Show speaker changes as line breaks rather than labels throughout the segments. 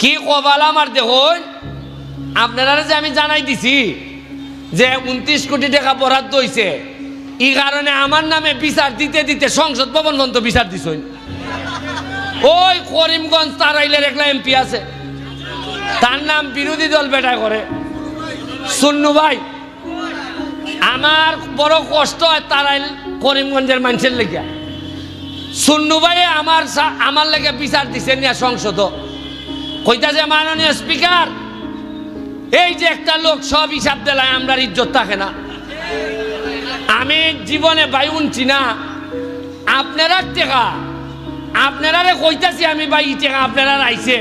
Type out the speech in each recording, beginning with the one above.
কি কবাল আমার দেখুন, আপনারা যে আমি জানাই দিছি যে 29 কোটি টাকা বরাদ্দ হয়েছে, এই কারণে আমার নামে বিচার দিতে দিতে সংসদ ভবন পর্যন্ত বিচার দিছ। ওই করিমগঞ্জ তারাইলের একলা এমপি আছে, তার নাম বিরোধী দল বেটা করে সুন্নু ভাই। আমার বড় কষ্ট হয় তারাইল করিমগঞ্জের মানুষের লেগে। সুন্নু ভাই আমার লেগে বিচার দিছে নিয়ে সংসদ কইতাছে, মাননীয় স্পিকার, এই যে একটা লোক সব হিসাব দিলায় আমরা ইজ্জত থাকে না। আমি জীবনে ভাই উনছি না আপনারা টেকা, আপনারা কইতাছি আমি ভাই টেকা আপনারা আইছে,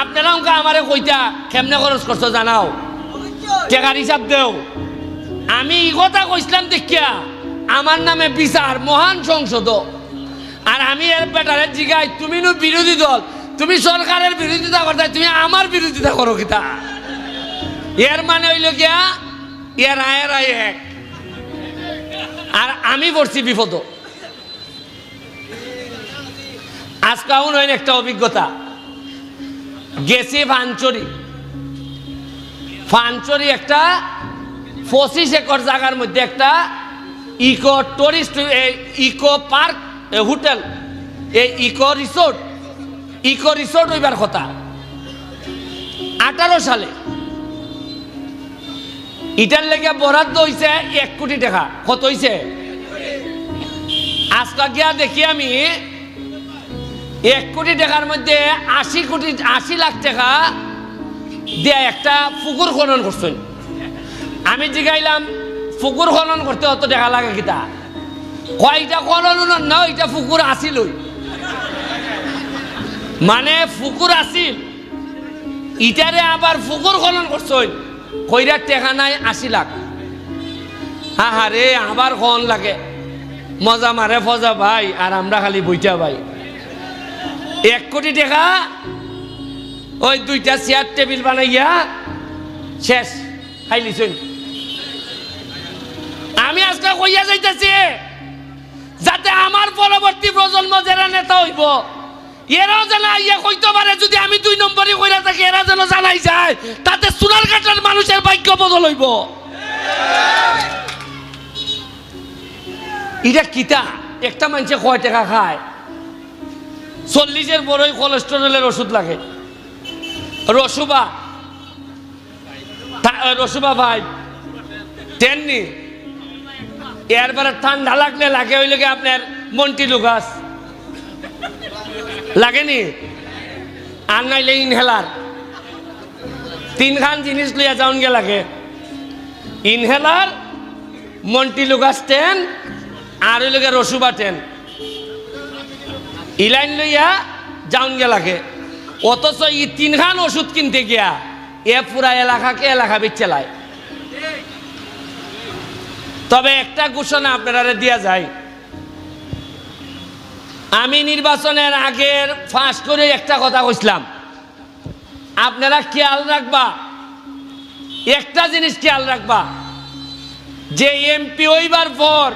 আপনারা আমারে কইতা কেমনে খরচ করছো জানাও, টেকার হিসাব দেও। আমি এই কথা কইছিলাম দেখিয়া আমার নামে বিচার মহান সংসদ। আর আমি এর বেটারে জিগাই, তুমি নো বিরোধী দল, তুমি সরকারের বিরোধিতা করতে, তুমি আমার বিরোধিতা করো কিতা? এর মানে হইল গিয়া এর আয়ের আয় এক, আর আমি পড়ছি বিপদ। আজকে হইন একটা অভিজ্ঞতা, গেছি ফানচরি একটা 25 একর জায়গার মধ্যে একটা eco tourist eco park hotel, এই ইকো রিসোর্ট হইবার কথা 18 সালে। এটার লেগে বরাদ্দ হয়েছে 1 কোটি টাকা। কত হয়েছে? আজকে গিয়া দেখি আমি 1 কোটি টাকার মধ্যে 80 লাখ টাকা দিয়ে একটা পুকুর খনন করছেন। আমি জিগাইলাম, পুকুর খনন করতে অত টাকা লাগে কিতা? কয়টা খনন না, এটা পুকুর আসিল, মানে পুকুর আসিল, ইটারে আবার পুকুর খনন করছেন, কইরা টাকা নাই 80 লাখ। আহারে আবার খন লাগে, মজা মারে ফজা ভাই, আর আমরা খালি বইটা ভাই। 1 কোটি টাকা ওই 2টা চেয়ার টেবিল বানাইয়া শেষ খাইলিছেন। আমি আজকে কইয়া যাইতেছি যাতে আমার পরবর্তী প্রজন্ম যারা নেতা হইব এরাও যেন ইয়ে কইতে পারে, যদি আমি 2 নম্বরই কইরা থাকি এরা যেন জানাই যায়, তাতে সোনারঘাটের মানুষের ভাগ্য বদল হইব। এটা কিতা? একটা মানুষে কয় টাকা খায়? 40-এর বড়ই কোলেস্টেরলের ওষুধ লাগে, রসুবা ভাই 10 নি। এরপরে ঠান্ডা লাগলে লাগে হইল কি আপনার মন্টিলুগাস লাগেনি, আর নাইলে ইনহেলার। 3 খান জিনিস লইয়া যাওন গে লাগে, ইনহেলার, মন্টিলুগাস 10 আর হইল গে রসুবা 10, ইলাইন লইয়া যাওন গে লাগে। অথচ এই 3 খান ওষুধ কিনতে গিয়া এ পুরা এলাকা বেচেলায়। তবে একটা ঘোষণা আপনারা দিয়া যায়, আমি নির্বাচনের আগের ফাঁস করে একটা কথা কইছিলাম, আপনারা খেয়াল রাখবা, একটা জিনিস খেয়াল রাখবা, যে এমপি হইবার পর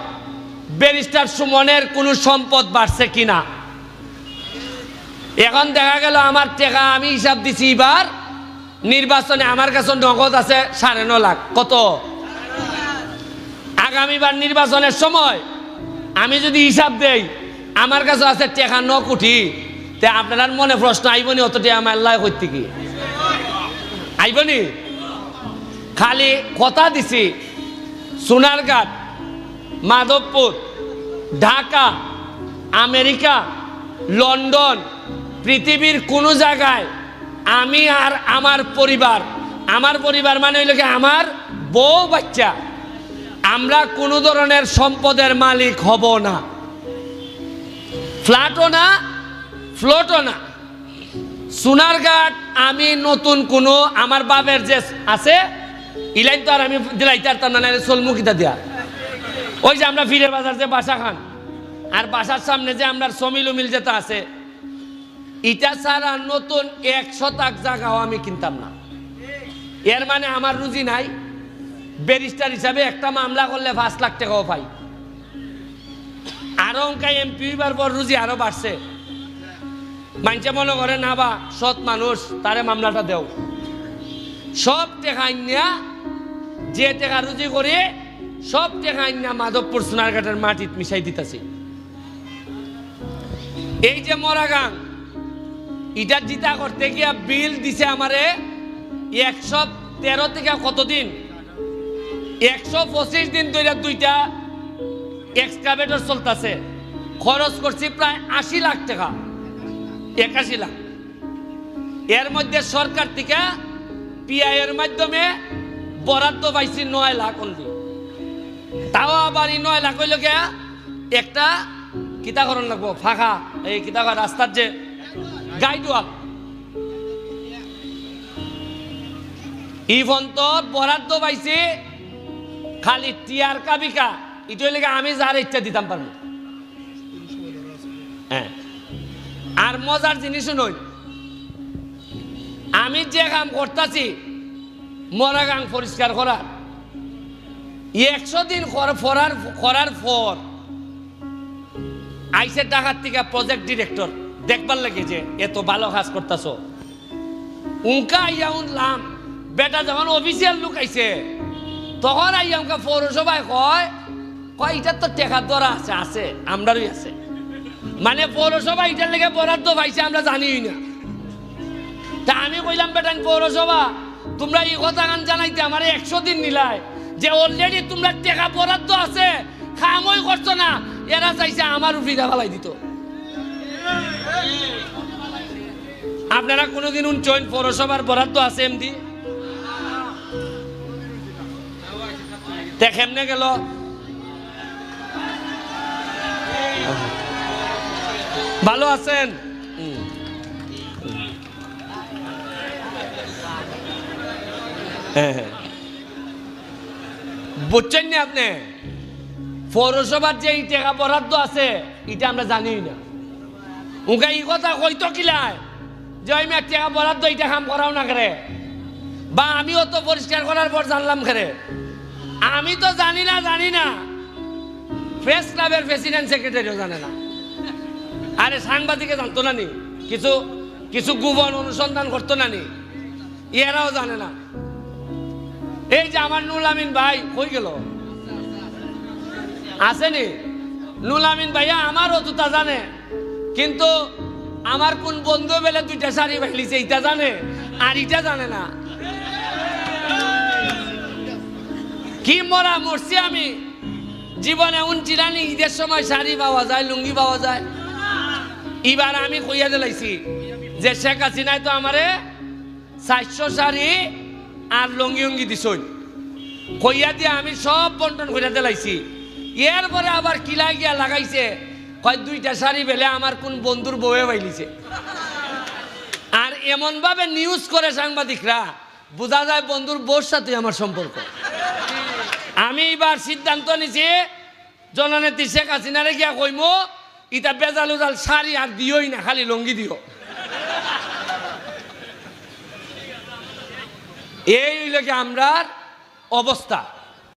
ব্যারিস্টার সুমনের কোনো সম্পদ বাড়ছে কিনা। এখন দেখা গেল আমার টাকা আমি হিসাব দিছি, এবার নির্বাচনে আমার কাছে নগদ আছে 9.5 লাখ। কত? আগামীবার নির্বাচনের সময় আমি যদি হিসাব দেই আমার কাছে আছে টাকা 9 কোটি, তে আপনার মনে প্রশ্ন আইবনি অত টাকা আমার আল্লাহ করতে কি আইবনি? খালি কথা দিছি, সোনারঘাট, মাধবপুর, ঢাকা, আমেরিকা, লন্ডন, পৃথিবীর কোনো জায়গায় আমি আর আমার পরিবার মানে হইল কি আমার বউ বাচ্চা, আমরা কোনো ধরনের সম্পদের মালিক হব না, ফ্ল্যাটও না, ফ্লোটও না। সোনারঘাট আমি নতুন কোনো আমার বাপের যে আছে ইলাইন তো আর আমি দিলাইতার তার মানে সোলমুখিতা দেয়া, ওই যে আমরা ফিরে বাজার যে বাসা খান আর বাসার সামনে যে আমরা সমিল উমিল যেটা আছে, এটা ছাড়া নতুন 1 শতাংশ জায়গাও আমি কিনতাম না। এর মানে আমার রুজি নাই। ব্যারিস্টার হিসাবে একটা মামলা করলে 5 লাখ টাকাও পাই, আরো অঙ্কা এমপি হইবার পর রুজি আরো বাড়ছে। মানছে মনে করে না বা সৎ মানুষ তারে মামলাটা দেও, সব টেকা আইনা যে টেকা রুজি করে সব টেকা আইনা মাধবপুর সোনারঘাটের মাটিত মিশাই দিতেছি। এই যে মরাগাং এটা জিতা করতে গিয়া বিল দিছে আমারে 113 থেকে কতদিন 125 দিন ধরে দুইটা এক্সকাভেটর চলতেছে, খরচ করছি প্রায় 80 লাখ টাকা, 81 লাখ। এর মধ্যে সরকার থেকে পিআই এর মাধ্যমে বরাদ্দ পাইছি 9 লাখ অনলি। তাও আবার 9 লাখ হইল গিয়া একটা কিতাকরণ লাগবো ফাঁকা, এই কিতাকর রাস্তার যে গাইড ওয়াল ইভন তো বরাদ্দ পাইছি খালি টিয়ার কাবিকা, এটা হইলে আমি যার ইচ্ছা দিতাম পারবো। হ্যাঁ, আর মজার জিনিস নই, আমি যে কাম করতেছি মরাগাং পরিষ্কার করা 100 দিন করার পর আইসে ঢাকার থেকে প্রজেক্ট ডিরেক্টর দেখবার লাগে যে এত ভালো কাজ করতেছ। উনকা আইয়া উনলাম বেটা যখন অফিসিয়াল লোক আইছে তখন আইয়া উনকা পৌরসভায় কয় এটার তো টেকার দরা আছে, আছে আমরারই আছে, মানে পৌরসভা এটার লেগে বরাদ্দ পাইছে আমরা জানিই না। তা আমি কইলাম বেটা পৌরসভা তোমরা এই কথা গান জানাইতে আমার 100 দিন নিলাই যে অলরেডি তোমরা টেকা বরাদ্দ আছে খামই করছো না, এরা চাইছে আমার উপরে ফালাই দিত। আপনারা কোনোদিন উনচইন পৌরসভার বরাদ্দ আছে এমনি কেমনে গেল? ভালো আছেন? বুঝছেন না আপনি পৌরসভার যে এই টাকা বরাদ্দ আছে এটা আমরা জানি না। ওকে এই কথা কইতো কিলায় যে আমি টাকা বরাদ্দ এটা কাম করাও না করে, বা আমিও তো পরিষ্কার করার পর জানলাম করে, আমি তো জানি না প্রেস ক্লাবের প্রেসিডেন্ট সেক্রেটারিও জানে না, আরে সাংবাদিকে জানতো না নি, কিছু গোপন অনুসন্ধান করতো না নি, এরাও জানে না। এই যে আমার নুল আমিন ভাই কই গেল? আসেনি নুল আমিন ভাইয়া? আমারও তো তা জানে, কিন্তু আমার কোন বন্ধু বেলে 2টা শাড়ি বাইলিছে এটা জানে, আর এটা জানে না। কি মরছি আমি জীবনে উনচিরানি ঈদের সময় শাড়ি পাওয়া যায়, লুঙ্গি পাওয়া যায়। এবার আমি কইয়া দিলাইছি যে শেখ হাসিনায় তো আমারে 400 শাড়ি আর লুঙ্গি দিছই, কইয়া দিয়ে আমি সব বন্টন করে দিলাইছি। এরপরে আবার কিলাই গিয়া লাগাইছে কয় 2টা শাড়ি বেলে আমার কোন বন্ধুর বউয়ে বাইলিছে। আর এমন ভাবে নিউজ করে সাংবাদিকরা, বোঝা যায় বন্ধুর বউর সাথে আমার সম্পর্ক। আমি এবার সিদ্ধান্ত নিছি জননেত্রী শেখ হাসিনারে গিয়া কইমো ইটা বেজাল উজাল শাড়ি আর দিওই না, খালি লুঙ্গি দিও। এই হইল কি আমরার অবস্থা।